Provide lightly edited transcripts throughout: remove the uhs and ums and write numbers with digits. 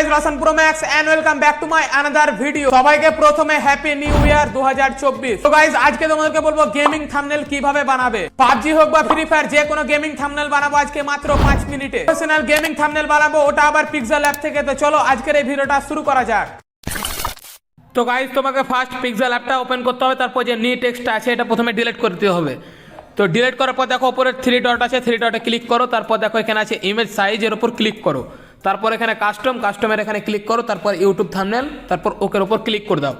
Guys Roshan pro max and welcome back to my another video. সবাইকে প্রথমে happy new year 2024। তো guys আজকে তোমাদেরকে বলবো গেমিং থাম্বনেল কিভাবে বানাবে। পাবজি হোক বা ফ্রি ফায়ার যে কোনো গেমিং থাম্বনেল বানাবো আজকে মাত্র 5 মিনিটে। প্রফেশনাল গেমিং থাম্বনেল বানাবো, ওটা আবার পিক্সেল অ্যাপ থেকে। তো চলো আজকের এই ভিডিওটা শুরু করা যাক। তো গাইস তোমাকে ফার্স্ট পিক্সেল অ্যাপটা ওপেন করতে হবে, তারপর যে নিউ টেক্সটটা আছে এটা প্রথমে ডিলিট করতে হবে। তো ডিলিট করার পর দেখো উপরে 3 ডট আছে, 3 ডটে ক্লিক করো। তারপর দেখো এখানে আছে ইমেজ সাইজের উপর ক্লিক করো। তারপর এখানে কাস্টমের এখানে ক্লিক করো। তারপর ইউটিউব থাম্বনেল, তারপর ওকের উপর ক্লিক করে দাও।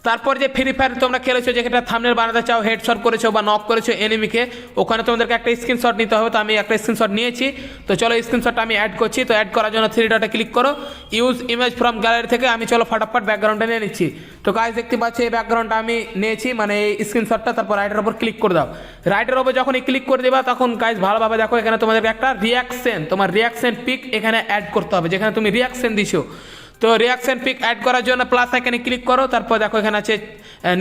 তারপর যে ফ্রি ফায়ার তোমরা খেলেছো, যেটা থাম্বনেল বানাতে চাও, হেডশট করেছো বা নক করেছো এনিমিকে, ওখানে তোমাদেরকে একটা স্ক্রিনশট নিতে হবে। তো আমি একটা স্ক্রিনশট নিয়েছি, তো চলো স্ক্রিনশটটা আমি অ্যাড করছি। তো অ্যাড করার জন্য 3 ডটে ক্লিক করো, ইউজ ইমেজ ফ্রম গ্যালারি থেকে আমি চলো ফটাফট ব্যাকগ্রাউন্ডটা নিয়ে নিচ্ছি। তো গাইস দেখতে পাচ্ছি এই ব্যাকগ্রাউন্ডটা আমি নিয়েছি, মানে এই স্ক্রিনশটটা। তারপর রাইটের উপর ক্লিক করে দাও। রাইটের উপর যখনই ক্লিক করে দেবা তখন গাইস ভালোভাবে দেখো এখানে তোমাদেরকে একটা তোমার রিয়াকশন পিক এখানে অ্যাড করতে হবে, যেখানে তুমি রিয়াকশন দিছো। তো রিয়াকশন পিক অ্যাড করার জন্য প্লাস এখানে ক্লিক করো। তারপর দেখো এখানে আছে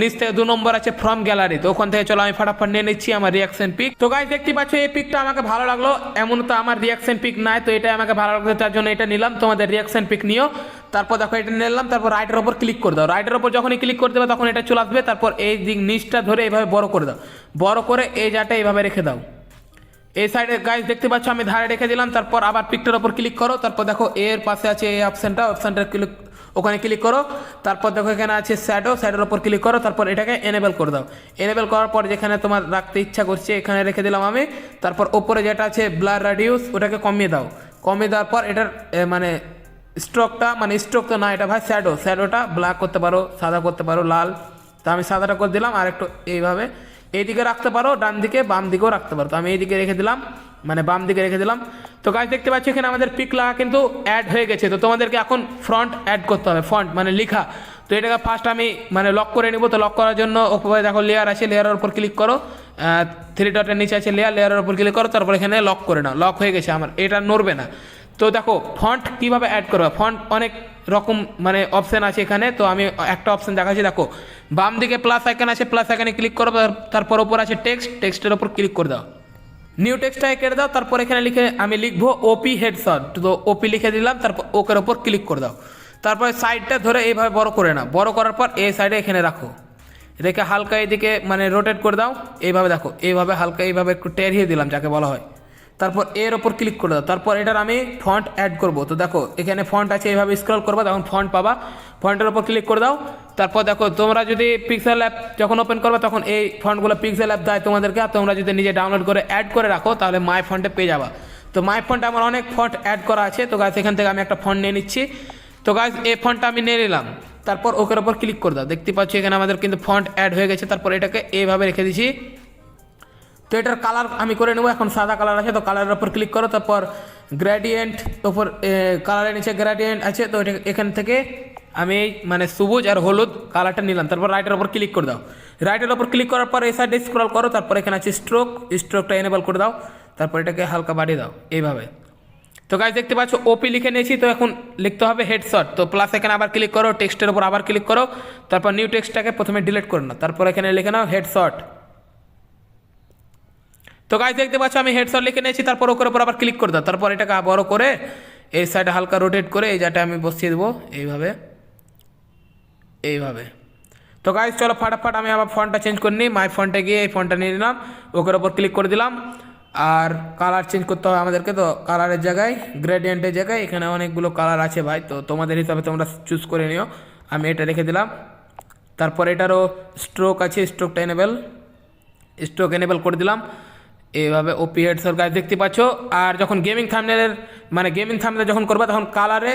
নিচ থেকে 2 নম্বর আছে ফ্রম গ্যালারি। তো ওখান থেকে চলো আমি ফটাফট নিয়ে নিচ্ছি আমার রিয়াকশন পিক। তো গাইস দেখতে পাচ্ছ এই পিকটা আমাকে ভালো লাগলো, এমন তো আমার রিয়াকশন পিক নাই, তো এটা আমাকে ভালো লাগলো, তার জন্য এটা নিলাম। তোমাদের রিয়াকশন পিক নিও। তারপর দেখো এটা নিলাম, তারপর রাইটের ওপর ক্লিক করে দাও। রাইটের ওপর যখনই ক্লিক করে দেবে তখন এটা চলে আসবে। তারপর এই দিক নিচটা ধরে এইভাবে বড় করে দাও, বড় করে এই জায়গাটা এইভাবে রেখে দাও। এই সাইডে গাইস দেখতে পাচ্ছ আমি ধারে রেখে দিলাম। তারপর আবার পিকটার ওপর ক্লিক করো। তারপর দেখো এর পাশে আছে এই অপশনটা ক্লিক, ওখানে ক্লিক করো। তারপর দেখো এখানে আছে শ্যাডোর ওপর ক্লিক করো। তারপর এটাকে এনেবল করে দাও। এনেবল করার পর যেখানে তোমার রাখতে ইচ্ছা করছে এখানে রেখে দিলাম আমি। তারপর ওপরে যেটা আছে ব্লার রাডিউস, ওটাকে কমিয়ে দাও। কমিয়ে দেওয়ার পর এটার মানে স্ট্রোক তো না, এটা ভাই শ্যাডোটা ব্ল্যাক করতে পারো, সাদা করতে পারো, লাল। তো আমি সাদাটা করে দিলাম। আর একটু এইভাবে এইদিকে রাখতে পারো, ডান দিকে বাম দিকেও রাখতে পারো। তো আমি এইদিকে রেখে দিলাম, মানে বাম দিকে রেখে দিলাম। তো গাইস দেখতে পাচ্ছ এখানে আমাদের পিক লাগা কিন্তু অ্যাড হয়ে গেছে। তো তোমাদেরকে এখন ফ্রন্ট অ্যাড করতে হবে, ফন্ট মানে লেখা। তো এটাকে ফার্স্ট আমি মানে লক করে নিব। তো লক করার জন্য ওপরে দেখো লেয়ার আছে, লেয়ারের উপর ক্লিক করো। 3 ডটের নিচে আছে লেয়ারের উপর ক্লিক করো। তারপর এখানে লক করে নাও। লক হয়ে গেছে আমার, এটা নড়বে না। তো দেখো ফন্ট কিভাবে অ্যাড করবে, ফন্ট অনেক রকম মানে অপশান আছে এখানে। তো আমি একটা অপশান দেখাচ্ছি, দেখো বাম দিকে প্লাস আইকন আছে, প্লাস আইকনে ক্লিক করো। তারপর ওপর আছে টেক্সটের ওপর ক্লিক করে দাও, নিউ টেক্সটটাকে কেটে দাও। তারপর এখানে আমি লিখবো ওপি হেডশট। তো ওপি লিখে দিলাম। তারপর ওকের ওপর ক্লিক করে দাও। তারপর সাইডটা ধরে এইভাবে বড় করে নাও। বড় করার পর এই সাইডে এখানে রাখো, রেখে হালকা এইদিকে মানে রোটেট করে দাও। এইভাবে দেখো, এইভাবে হালকা এইভাবে একটু টেরিয়ে দিলাম যাকে বলা হয়। তারপর এর ওপর ক্লিক করে দাও। তারপর এটার আমি ফন্ট অ্যাড করব। তো দেখো এখানে ফন্ট আছে, এইভাবে স্ক্রল করবা তখন ফন্ট পাবা। ফন্টের ওপর ক্লিক করে দাও। তারপর দেখো তোমরা যদি পিক্সেল অ্যাপ যখন ওপেন করবে তখন এই ফন্টগুলো পিক্সেল অ্যাপ দেয় তোমাদেরকে। আর তোমরা যদি নিজে ডাউনলোড করে অ্যাড করে রাখো তাহলে মাই ফন্টে পেয়ে যাবা। তো মাই ফন্টে আমার অনেক ফন্ট অ্যাড করা আছে। তো গাইস এখান থেকে আমি একটা ফন্ট নিয়ে নিচ্ছি। তো গাইস এই ফন্টটা আমি নিয়ে নিলাম। তারপর ওকের ওপর ক্লিক করে দাও। দেখতে পাচ্ছি এখানে আমাদের কিন্তু ফন্ট অ্যাড হয়ে গেছে। তারপর এটাকে এইভাবে রেখে দিচ্ছি। তো এটার কালার আমি করে নেবো, এখন সাদা কালার আছে। তো কালারের ওপর ক্লিক করো। তারপর গ্রেডিয়েন্ট ওপর কালারের নিচে গ্রেডিয়েন্ট আছে। তো এটা এখান থেকে আমি মানে সবুজ আর হলুদ কালারটা নিলাম। তারপর রাইটের ওপর ক্লিক করে দাও। রাইটের ওপর ক্লিক করার পর এই সাইডে স্ক্রল করো। তারপর এখানে আছে স্ট্রোকটা এনেবল করে দাও। তারপর এটাকে হালকা বাড়িয়ে দাও এইভাবে। তো গাইস দেখতে পাচ্ছ ওপি লিখে নিয়েছি। তো এখন লিখতে হবে হেডশট। তো প্লাস এখানে আবার ক্লিক করো, টেক্সটের ওপর আবার ক্লিক করো। তারপর নিউ টেক্সটটাকে প্রথমে ডিলিট করে নাও। তারপর এখানে লিখে নাও হেডশট। তো গাইস দেখতে পাচ্ছ আমি হেডশট লিখে নিয়েছি। তারপর ওর উপর আবার ক্লিক করে দাও। তারপর এটাকে বড় করে এই সাইডে হালকা রোটেট করে এই জায়গাটা আমি বসিয়ে দেবো এইভাবে। তো গাইস চলো ফটাফট আমি আবার ফন্টটা চেঞ্জ করে নিই। মাই ফন্টে গিয়ে এই ফন্টটা নিয়ে নিলাম, ওকের ওপর ক্লিক করে দিলাম। আর কালার চেঞ্জ করতে হবে আমাদেরকে। তো কালারের জায়গায় গ্রেডিয়েন্টের জায়গায় এখানে অনেকগুলো কালার আছে ভাই, তো তোমাদের হিসাবে তোমরা চুজ করে নিও। আমি এটা রেখে দিলাম। তারপর এটারও স্ট্রোক আছে, স্ট্রোক এনেবল করে দিলাম এইভাবে। ওপি হেডশট গাইস দেখতে পাচ্ছ। আর যখন গেমিং থাম্বনেল যখন করবে তখন কালারে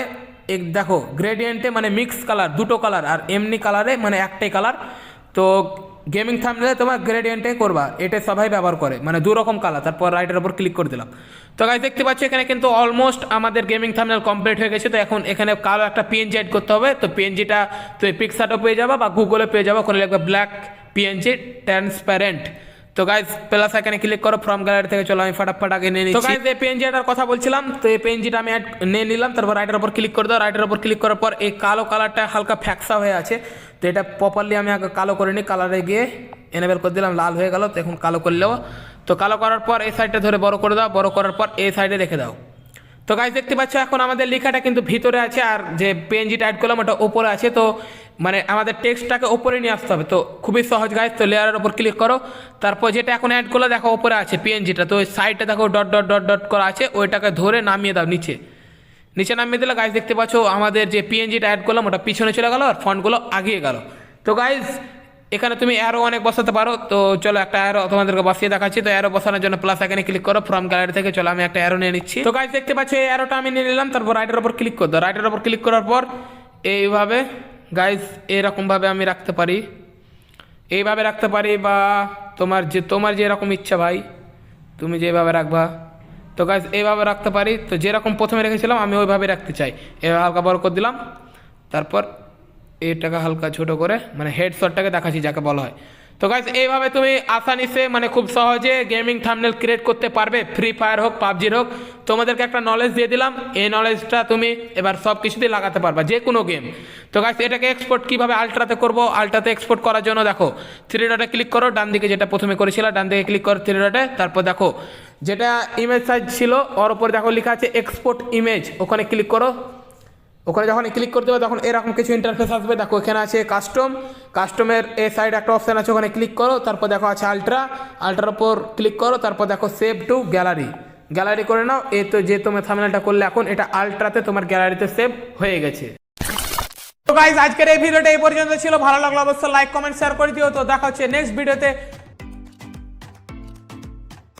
দেখো গ্রেডিয়েন্টে মানে মিক্স কালার, দুটো কালার, আর এমনি কালারে মানে একটাই কালার। তো গেমিং থাম্বনেলে তোমার গ্রেডিয়েন্টে করবা, এটা সবাই ব্যবহার করে, মানে 2 রকম কালার। তারপর রাইটের ওপর ক্লিক করে দিলাম। তো গাইস দেখতে পাচ্ছ এখানে কিন্তু অলমোস্ট আমাদের গেমিং থাম্বনেল কমপ্লিট হয়ে গেছে। তো এখন এখানে কালো একটা পিএনজি অ্যাড করতে হবে। তো পিএনজিটা তুমি পিক্সারও পেয়ে যাবা বা গুগলে পেয়ে যাবা, করে লিখবে ব্ল্যাক পিএনজি ট্রান্সপারেন্ট। তো গাইস প্লাস এখানে ক্লিক করো, ফ্রম গ্যালারি থেকে চলো আমি ফটাফট আগে নিয়ে নিচ্ছি। তো গাইস এই পিএনজিটার কথা বলছিলাম, তো এই পিএনজিটা আমি নিয়ে নিলাম। তারপর রাইটের উপর ক্লিক করে দাও। রাইটের উপর ক্লিক করার পর এই কালো কালারটা হালকা ফ্যাক্সা হয়ে আছে। তো এটা প্রপারলি আমি আগে কালো করে নিই। কালারে গিয়ে এনেবল করে দিলাম, লাল হয়ে গেল। তো এখন কালো করলেও, তো কালো করার পর এই সাইডটা ধরে বড় করে দাও। বড় করার পর এই সাইডে রেখে দাও। তো গাইজ দেখতে পাচ্ছ এখন আমাদের লেখাটা কিন্তু ভিতরে আছে, আর যে পিএনজিটা অ্যাড করলাম ওটা ওপরে আছে। তো মানে আমাদের টেক্সটটাকে ওপরে নিয়ে আসতে হবে। তো খুবই সহজ গাইজ। তো লেয়ারের ওপর ক্লিক করো, তারপর যেটা এখন অ্যাড করলে দেখো ওপরে আছে পিএনজিটা, তো ওই সাইডটা দেখো ডট ডট ডট ডট করা আছে, ওইটাকে ধরে নামিয়ে দাও নিচে। নিচে নামিয়ে দিলে গাইজ দেখতে পাচ্ছ আমাদের যে পিএনজিটা অ্যাড করলাম ওটা পিছনে চলে গেল আর ফন্টগুলো আগিয়ে গেল। তো গাইজ এখানে তুমি অ্যারো অনেক বসাতে পারো। তো চলো একটা অ্যারো তোমাদেরকে বসিয়ে দেখাচ্ছি। তো অ্যারো বসানোর জন্য প্লাস এখানে ক্লিক করো ফ্রম গ্যালারি থেকে। চলো আমি একটা অ্যারো নিয়ে নিচ্ছি। তো গাইজ দেখতে পাচ্ছ এই অ্যারোটা আমি নিয়ে নিলাম, তারপর রাইটের ওপর ক্লিক করতে, রাইটের ওপর ক্লিক করার পর এইভাবে গাইজ এরকমভাবে আমি রাখতে পারি, এইভাবে রাখতে পারি, বা তোমার যেরকম ইচ্ছা ভাই তুমি যেভাবে রাখবা। তো গাইজ এইভাবে রাখতে পারি। তো যেরকম প্রথমে রেখেছিলাম আমি ওইভাবে রাখতে চাই। এভাবে হালকা বড় করে দিলাম, তারপর এটাকে হালকা ছোট করে মানে হেডশটটাকে দেখাচ্ছি যাকে বলা হয়। তো গাইজ এইভাবে তুমি আসানিসে মানে খুব সহজে গেমিং থাম্বনেল ক্রিয়েট করতে পারবে, ফ্রি ফায়ার হোক পাবজির হোক। তোমাদেরকে একটা নলেজ দিয়ে দিলাম, এই নলেজটা তুমি এবার সব কিছুতেই লাগাতে পারবা, যে কোনো গেম। তো গাইজ এটাকে এক্সপোর্ট কীভাবে আল্ট্রাতে করবো, আল্ট্রাতে এক্সপোর্ট করার জন্য দেখো থ্রি ডটে ক্লিক করো, ডান দিকে যেটা প্রথমে করেছিলাম ডান দিকে ক্লিক করো থ্রি ডটে, তারপর দেখো যেটা ইমেজ সাইজ ছিল ওর উপর দেখো লেখা আছে এক্সপোর্ট ইমেজ, ওখানে ক্লিক করো। ওখানে যখন ক্লিক করতে হবে তখন এরকম কিছু ইন্টারফেস আসবে। দেখো এখানে আছে কাস্টমের এ সাইড একটা অপশান আছে, ওখানে ক্লিক করো। তারপর দেখো আছে আল্ট্রার ওপর ক্লিক করো, তারপর দেখো সেভ টু গ্যালারি করে নাও। এই তো যে তোমার থাম্বনেলটা করলে এখন এটা আল্ট্রাতে তোমার গ্যালারিতে সেভ হয়ে গেছে। তো গাইজ আজকের এই ভিডিওটা এই পর্যন্ত ছিল। ভালো লাগলো অবশ্যই লাইক কমেন্ট শেয়ার করে দিও। তো দেখা হচ্ছে নেক্সট ভিডিওতে।